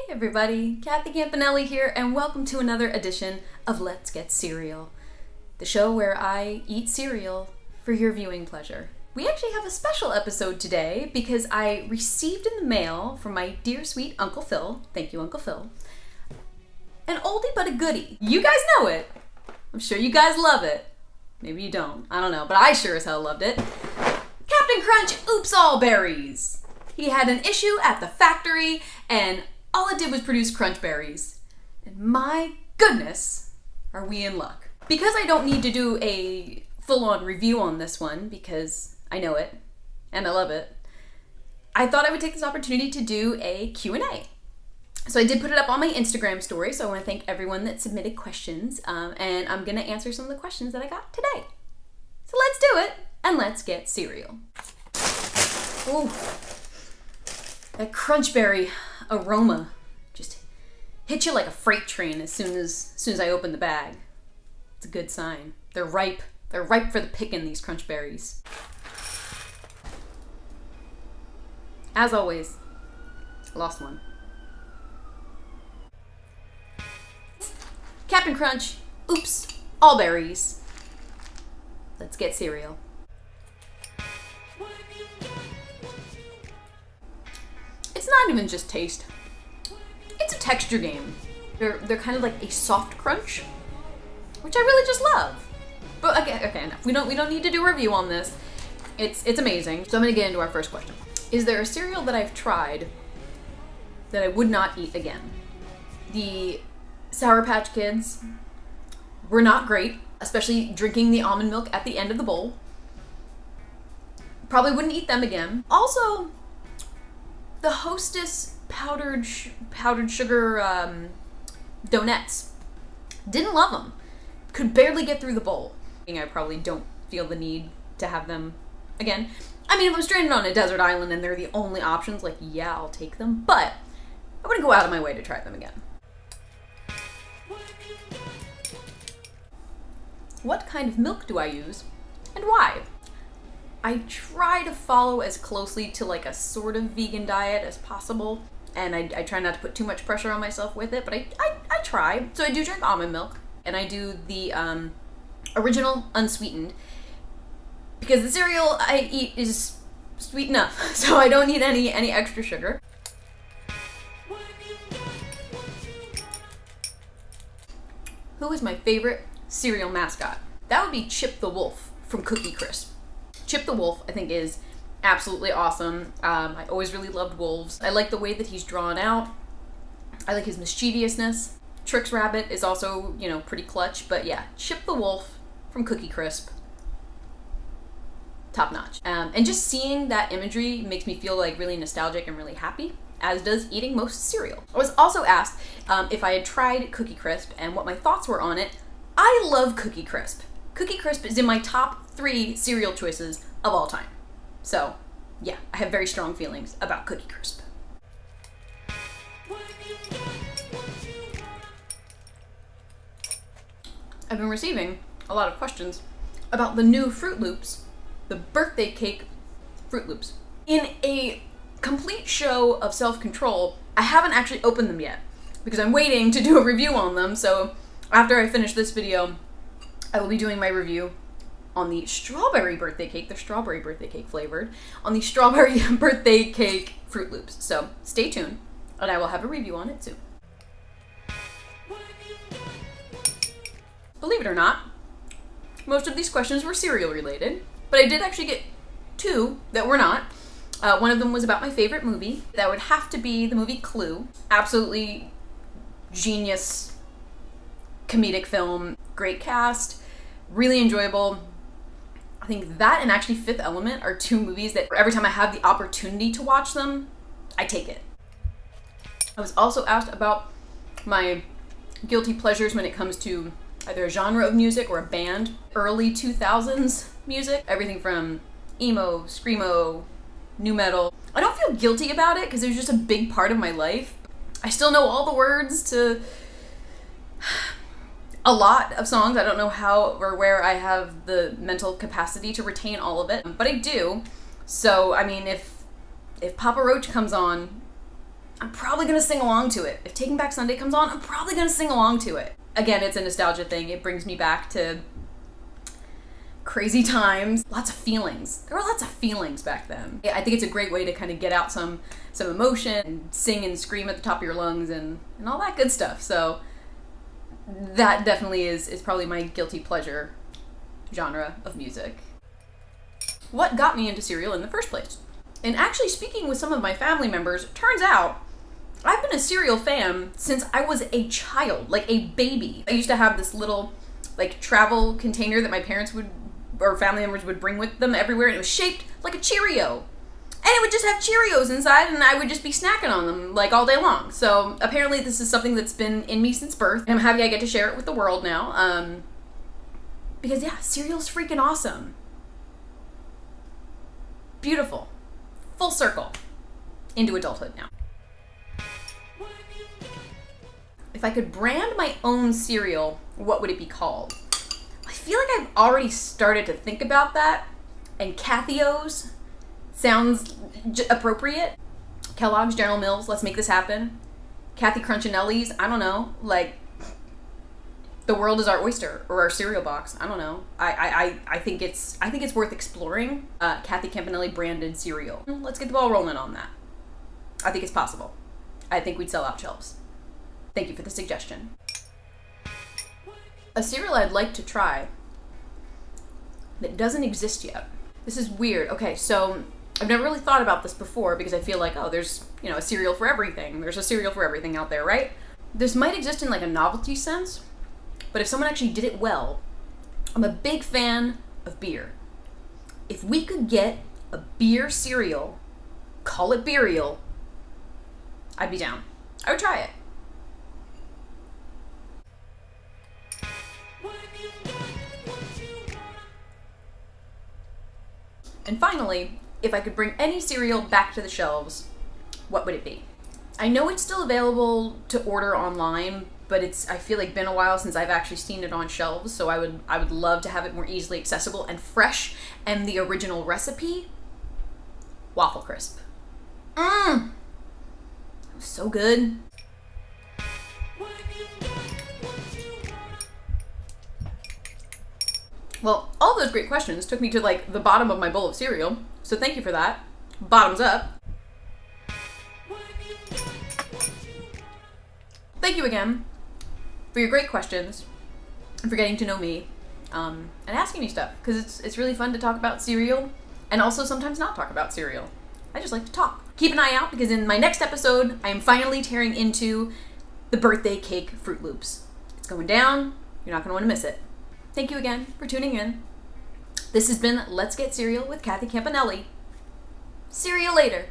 Hey everybody, Kathy Campanelli here, and welcome to another edition of Let's Get Cereal, the show where I eat cereal for your viewing pleasure. We actually have a special episode today because I received in the mail from my dear sweet Uncle Phil, thank you Uncle Phil, an oldie but a goodie. You guys know it. I'm sure you guys love it. Maybe you don't, I don't know, but I sure as hell loved it. Captain Crunch Oops All Berries. He had an issue at the factory and all it did was produce crunch berries. And my goodness, are we in luck. Because I don't need to do a full-on review on this one, because I know it, and I love it, I thought I would take this opportunity to do a Q&A. So I did put it up on my Instagram story, so I want to thank everyone that submitted questions, and I'm going to answer some of the questions that I got today. So let's do it, and let's get cereal. Ooh, that crunch berry aroma just hits you like a freight train as soon as I open the bag. It's a good sign. They're ripe. They're ripe for the picking, these crunch berries. As always, lost one. Captain Crunch, oops, all berries. Let's get cereal. It's not even just taste. It's a texture game. They're kind of like a soft crunch, which I really just love. But okay, enough. We don't need to do a review on this. It's amazing. So I'm gonna get into our first question. Is there a cereal that I've tried that I would not eat again? The Sour Patch Kids were not great, especially drinking the almond milk at the end of the bowl. Probably wouldn't eat them again. Also, the Hostess powdered sugar donuts. Didn't love them. Could barely get through the bowl. I probably don't feel the need to have them again. I mean, if I'm stranded on a desert island and they're the only options, like, yeah, I'll take them. But I wouldn't go out of my way to try them again. What kind of milk do I use and why? I try to follow as closely to like a sort of vegan diet as possible, and I try not to put too much pressure on myself with it, but I try. So I do drink almond milk, and I do the original unsweetened, because the cereal I eat is sweet enough, so I don't need any extra sugar. Who is my favorite cereal mascot? That would be Chip the Wolf from Cookie Crisp. Chip the Wolf, I think, is absolutely awesome. I always really loved wolves. I like the way that he's drawn out. I like his mischievousness. Trix Rabbit is also, pretty clutch. But yeah, Chip the Wolf from Cookie Crisp, top notch. And just seeing that imagery makes me feel like really nostalgic and really happy, as does eating most cereal. I was also asked if I had tried Cookie Crisp and what my thoughts were on it. I love Cookie Crisp. Cookie Crisp is in my top 3 cereal choices of all time. So, yeah, I have very strong feelings about Cookie Crisp. I've been receiving a lot of questions about the new Fruit Loops, the birthday cake Fruit Loops. In a complete show of self-control, I haven't actually opened them yet because I'm waiting to do a review on them. So after I finish this video, I will be doing my review on the strawberry birthday cake, the strawberry birthday cake flavored, on the strawberry birthday cake Fruit Loops. So stay tuned, and I will have a review on it soon. Believe it or not, most of these questions were cereal related, but I did actually get 2 that were not. One of them was about my favorite movie. That would have to be the movie Clue. Absolutely genius comedic film, great cast, really enjoyable. I think that and actually Fifth Element are 2 movies that every time I have the opportunity to watch them, I take it. I was also asked about my guilty pleasures when it comes to either a genre of music or a band. Early 2000s music, everything from emo, screamo, nu metal. I don't feel guilty about it because it was just a big part of my life. I still know all the words to a lot of songs. I don't know how or where I have the mental capacity to retain all of it, but I do. So, I mean, if Papa Roach comes on, I'm probably gonna sing along to it. If Taking Back Sunday comes on, I'm probably gonna sing along to it. Again, it's a nostalgia thing. It brings me back to crazy times. Lots of feelings. There were lots of feelings back then. I think it's a great way to kind of get out some emotion and sing and scream at the top of your lungs and all that good stuff. So that definitely is probably my guilty pleasure genre of music. What got me into cereal in the first place? And actually speaking with some of my family members, it turns out I've been a cereal fan since I was a child, like a baby. I used to have this little like travel container that my parents would, or family members would bring with them everywhere, and it was shaped like a Cheerio. And it would just have Cheerios inside, and I would just be snacking on them like all day long. So apparently this is something that's been in me since birth, and I'm happy I get to share it with the world now. Because yeah, cereal's freaking awesome. Beautiful. Full circle into adulthood now. If I could brand my own cereal, what would it be called? I feel like I've already started to think about that, and Cathio's sounds appropriate. Kellogg's, General Mills, let's make this happen. Kathy Crunchinelli's, I don't know, like the world is our oyster or our cereal box. I don't know. I think it's worth exploring. Kathy Campanelli branded cereal. Let's get the ball rolling on that. I think it's possible. I think we'd sell out shelves. Thank you for the suggestion. A cereal I'd like to try that doesn't exist yet. This is weird. Okay, so I've never really thought about this before because I feel like, oh, there's, a cereal for everything. There's a cereal for everything out there, right? This might exist in like a novelty sense, but if someone actually did it well, I'm a big fan of beer. If we could get a beer cereal, call it Beerial, I'd be down. I would try it. And finally, if I could bring any cereal back to the shelves, what would it be? I know it's still available to order online, but I feel like been a while since I've actually seen it on shelves, so I would love to have it more easily accessible and fresh, and the original recipe, Waffle Crisp. It was so good. Well, all those great questions took me to like the bottom of my bowl of cereal, so thank you for that. Bottoms up. Thank you again for your great questions and for getting to know me and asking me stuff, because it's really fun to talk about cereal and also sometimes not talk about cereal. I just like to talk. Keep an eye out, because in my next episode, I am finally tearing into the birthday cake Fruit Loops. It's going down. You're not going to want to miss it. Thank you again for tuning in. This has been Let's Get Cereal with Kathy Campanelli. See you later.